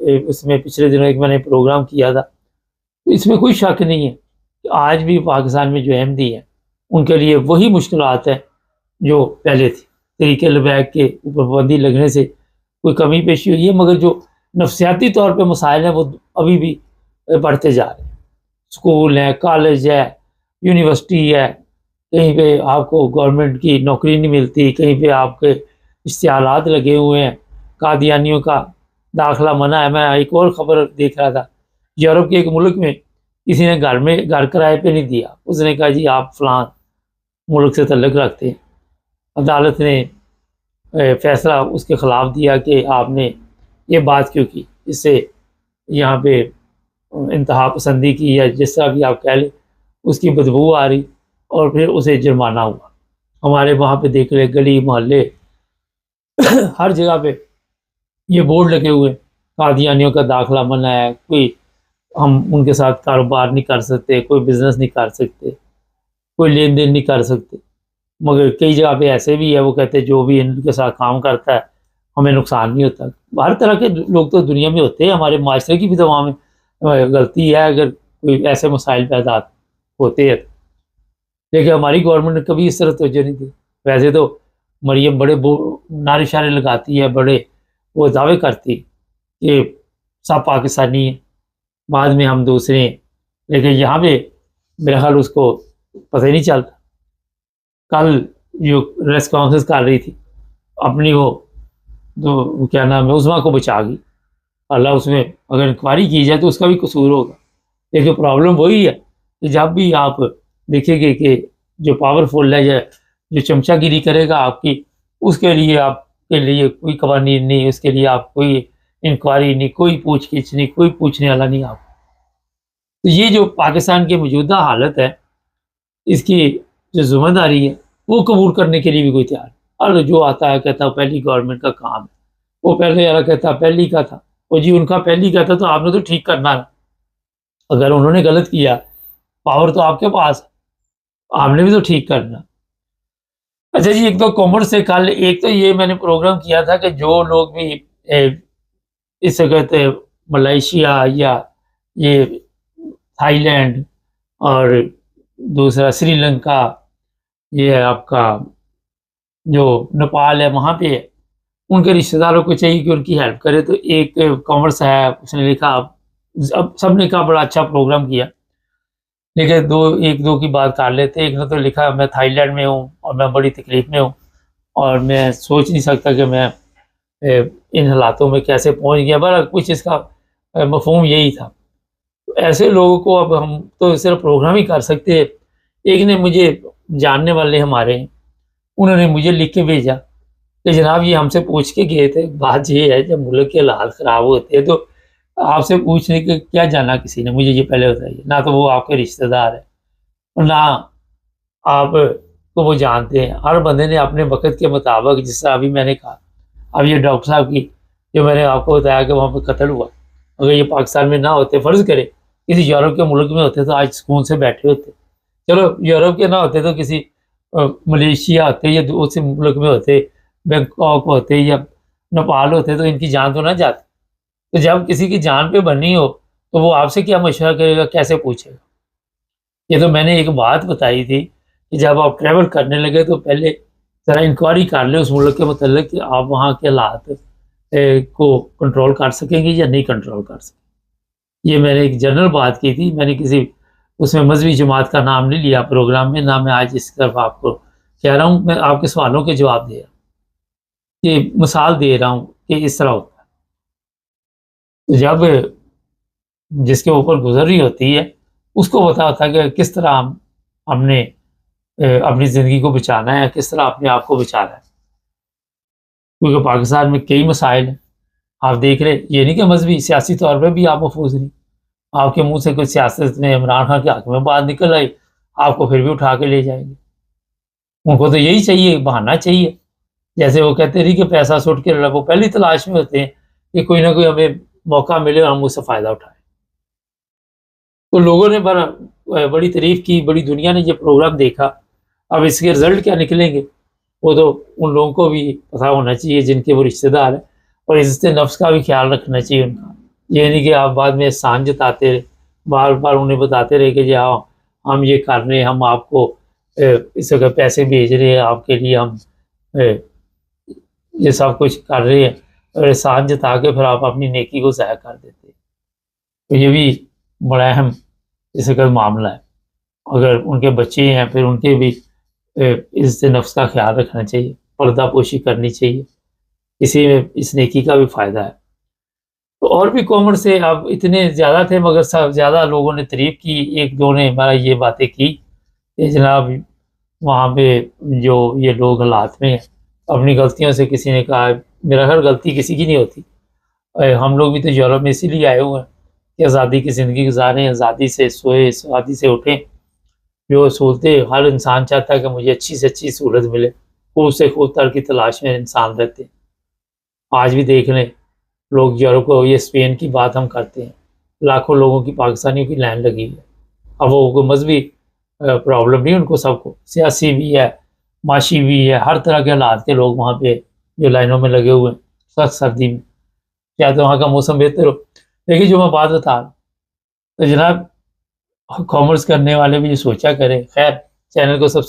اس میں پچھلے دنوں ایک میں نے پروگرام کیا تھا، اس میں کوئی شک نہیں ہے کہ آج بھی پاکستان میں جو احمدی ہیں ان کے لیے وہی مشکلات ہیں جو پہلے تھی۔ طریقے لبیک کے اوپر پابندی لگنے سے کوئی کمی پیشی ہوئی ہے، مگر جو نفسیاتی طور پہ مسائل ہیں وہ ابھی بھی بڑھتے جا رہے ہیں۔ اسکول ہیں، کالج ہے، یونیورسٹی ہے، کہیں پہ آپ کو گورنمنٹ کی نوکری نہیں ملتی، کہیں پہ آپ کے اشتہارات لگے ہوئے ہیں، قادیانیوں کا داخلہ منع ہے۔ میں ایک اور خبر دیکھ رہا تھا، یورپ کے ایک ملک میں کسی نے گھر کرائے پہ نہیں دیا، اس نے کہا جی آپ فلاں ملک سے تعلق رکھتے ہیں، عدالت نے فیصلہ اس کے خلاف دیا کہ آپ نے یہ بات کیوں کی، اس سے یہاں پہ انتہا پسندی کی یا جس طرح بھی آپ کہہ لیں اس کی بدبو آ رہی، اور پھر اسے جرمانہ ہوا۔ ہمارے وہاں پہ دیکھ لیں گلی محلے ہر جگہ پہ یہ بورڈ لگے ہوئے، قادیانیوں کا داخلہ منع ہے، کوئی ہم ان کے ساتھ کاروبار نہیں کر سکتے، کوئی بزنس نہیں کر سکتے، کوئی لین دین نہیں کر سکتے۔ مگر کئی جگہ پہ ایسے بھی ہے، وہ کہتے ہیں جو بھی ان کے ساتھ کام کرتا ہے ہمیں نقصان نہیں ہوتا۔ ہر طرح کے لوگ تو دنیا میں ہوتے ہیں، ہمارے معاشرے کی بھی تو وہاں میں غلطی ہے اگر کوئی ایسے مسائل پیدا ہوتے ہیں، لیکن ہماری گورنمنٹ نے کبھی اس طرح توجہ نہیں دی۔ ویسے تو مریم بڑے نعرے شعرے لگاتی ہے، بڑے وہ دعوے کرتی کہ سب پاکستانی ہیں، بعد میں ہم دوسرے ہیں، لیکن یہاں پہ میرا خیال اس کو پتہ ہی نہیں چلتا۔ کل جو ریس کانفرنس کر رہی تھی اپنی، وہ کیا نام ہے، عظمیٰ کو بچا گئی۔ اللہ اس میں اگر انکوائری کی جائے تو اس کا بھی قصور ہوگا، لیکن پرابلم وہی ہے کہ جب بھی آپ دیکھیں گے کہ جو پاورفل ہے یا جو چمچہ گیری کرے گا آپ کی، اس کے لیے آپ کے لیے کوئی قوانین نہیں، اس کے لیے آپ کوئی انکوائری نہیں، کوئی پوچھ گچھ نہیں، کوئی پوچھنے والا نہیں آپ۔ تو یہ جو پاکستان کی موجودہ حالت ہے، اس کی جو ذمہ داری ہے وہ قبول کرنے کے لیے بھی کوئی تیار نہیں۔ اور جو آتا ہے کہتا ہے پہلی گورنمنٹ کا کام ہے، وہ پہلے والا کہتا پہلی کا تھا، وہ جی ان کا پہلی کا تھا تو آپ نے تو ٹھیک کرنا ہے۔ اگر انہوں نے غلط کیا، پاور تو آپ کے پاس ہے، آپ نے بھی تو ٹھیک کرنا۔ اچھا جی، ایک تو کامرس سے کل ایک تو یہ میں نے پروگرام کیا تھا کہ جو لوگ بھی اس سے کہتے ملائیشیا یا یہ تھائی لینڈ اور دوسرا سری لنکا، یہ ہے آپ کا جو نیپال ہے، وہاں پہ ان کے رشتہ داروں کو چاہیے کہ ان کی ہیلپ کرے۔ تو ایک کامرس ہے، اس نے لکھا، اب سب نے کہا بڑا اچھا پروگرام کیا، لیکن ایک دو کی بات کر لیتے۔ ایک نے تو لکھا میں تھائی لینڈ میں ہوں اور میں بڑی تکلیف میں ہوں اور میں سوچ نہیں سکتا کہ میں ان حالاتوں میں کیسے پہنچ گیا، بڑا کچھ اس کا مفہوم یہی تھا۔ ایسے لوگوں کو اب ہم تو صرف پروگرام ہی کر سکتے ہیں۔ ایک نے مجھے جاننے والے ہمارے ہیں، انہوں نے مجھے لکھ کے بھیجا کہ جناب یہ ہم سے پوچھ کے گئے تھے، بات یہ ہے جب ملک کے حالات خراب ہوتے ہیں تو آپ سے پوچھنے کے کیا جانا کسی نے، مجھے یہ پہلے بتائیے۔ نہ تو وہ آپ کے رشتہ دار ہے اور نہ آپ کو وہ جانتے ہیں۔ ہر بندے نے اپنے وقت کے مطابق، جس طرح ابھی میں نے کہا، اب یہ ڈاکٹر صاحب کی جو میں نے آپ کو بتایا کہ وہاں پہ قتل ہوا، اگر یہ پاکستان میں نہ ہوتے، فرض کرے کسی یورپ کے ملک میں ہوتے تو آج سکون سے بیٹھے ہوتے۔ چلو یورپ کے نہ ہوتے تو کسی ملیشیا ہوتے یا دوسرے ملک میں ہوتے، بینکاک ہوتے یا نیپال ہوتے، تو ان کی جان تو نہ جاتی۔ تو جب کسی کی جان پہ بنی ہو تو وہ آپ سے کیا مشورہ کرے گا، کیسے پوچھے گا؟ یہ تو میں نے ایک بات بتائی تھی کہ جب آپ ٹریول کرنے لگے تو پہلے ذرا انکوائری کر لیں اس ملک کے متعلق کہ آپ وہاں کے حالات کو کنٹرول کر سکیں گے یا نہیں کنٹرول کر سکیں۔ یہ میں نے ایک جنرل بات کی تھی، میں نے کسی اس میں مذہبی جماعت کا نام نہیں لیا پروگرام میں، نہ میں آج اس طرف آپ کو کہہ رہا ہوں، میں آپ کے سوالوں کے جواب دے رہا ہوں، یہ مثال دے رہا ہوں کہ اس طرح ہوتا ہے۔ جب جس کے اوپر گزر رہی ہوتی ہے اس کو پتا ہوتا ہے کہ کس طرح ہم نے اپنی زندگی کو بچانا ہے، کس طرح اپنے آپ کو بچانا ہے، کیونکہ پاکستان میں کئی مسائل ہیں۔ آپ دیکھ رہے، یہ نہیں کہ مذہبی سیاسی طور پہ بھی آپ محفوظ نہیں، آپ کے منہ سے کوئی سیاست میں عمران خان کے حق میں بات نکل آئی، آپ کو پھر بھی اٹھا کے لے جائیں گے۔ ان کو تو یہی چاہیے، بہانا چاہیے، جیسے وہ کہتے رہی کہ پیسہ سٹ کے وہ پہلی تلاش میں ہوتے ہیں کہ کوئی نہ کوئی ہمیں موقع ملے اور ہم اس سے فائدہ اٹھائیں۔ تو لوگوں نے بڑی تعریف کی، بڑی دنیا نے یہ پروگرام دیکھا۔ اب اس کے رزلٹ کیا نکلیں گے وہ تو ان لوگوں کو بھی پتہ ہونا چاہیے جن کے وہ رشتہ دار ہیں، اور عزت نفس کا بھی خیال رکھنا چاہیے ان کا یہ نہیں کہ آپ بعد میں احسان جتاتے رہے، بار بار انہیں بتاتے رہے کہ جی ہاں ہم یہ کر رہے ہیں، ہم آپ کو اس جگہ پیسے بھیج رہے ہیں، آپ کے لیے ہم یہ سب کچھ کر رہے ہیں، اور احسان جتا کے پھر آپ اپنی نیکی کو ضائع کر دیتے ہیں۔ تو یہ بھی بڑا اہم اس کا معاملہ ہے۔ اگر ان کے بچے ہیں پھر ان کے بھی عزت نفس کا خیال رکھنا چاہیے، پردہ پوشی کرنی چاہیے، اسی میں اس نیکی کا بھی فائدہ ہے۔ تو اور بھی کامنٹس سے اب اتنے زیادہ تھے مگر سب زیادہ لوگوں نے تعریف کی، ایک دو نے ہمارا یہ باتیں کی کہ جناب وہاں پہ جو یہ لوگ حالات میں ہیں، اپنی غلطیوں سے کسی نے کہا میرا خیال غلطی کسی کی نہیں ہوتی، ہم لوگ بھی تو یورپ میں اسی لیے آئے ہوئے ہیں کہ آزادی کی زندگی گزاریں، آزادی سے سوئے، آزادی سے اٹھیں، جو سہولتیں ہر انسان چاہتا ہے کہ مجھے اچھی سے اچھی سہولت ملے، خوب سے خوب تر کی تلاش میں انسان رہتے ہیں۔ آج بھی دیکھ لیں لوگ یورپ کو، یہ اسپین کی بات ہم کرتے ہیں، لاکھوں لوگوں کی پاکستانیوں کی لائن لگی ہے۔ اب وہ کوئی مذہبی پرابلم نہیں، ان کو سب کو سیاسی بھی ہے، معاشی بھی ہے، ہر طرح کے حالات کے لوگ وہاں پہ جو لائنوں میں لگے ہوئے ہیں سخت سردی میں، کیا تو وہاں کا موسم بہتر ہو۔ دیکھیے جو میں بات بتا رہا ہوں تو جناب کامرس کرنے والے بھی یہ سوچا کریں۔ خیر چینل کو سبسکرائب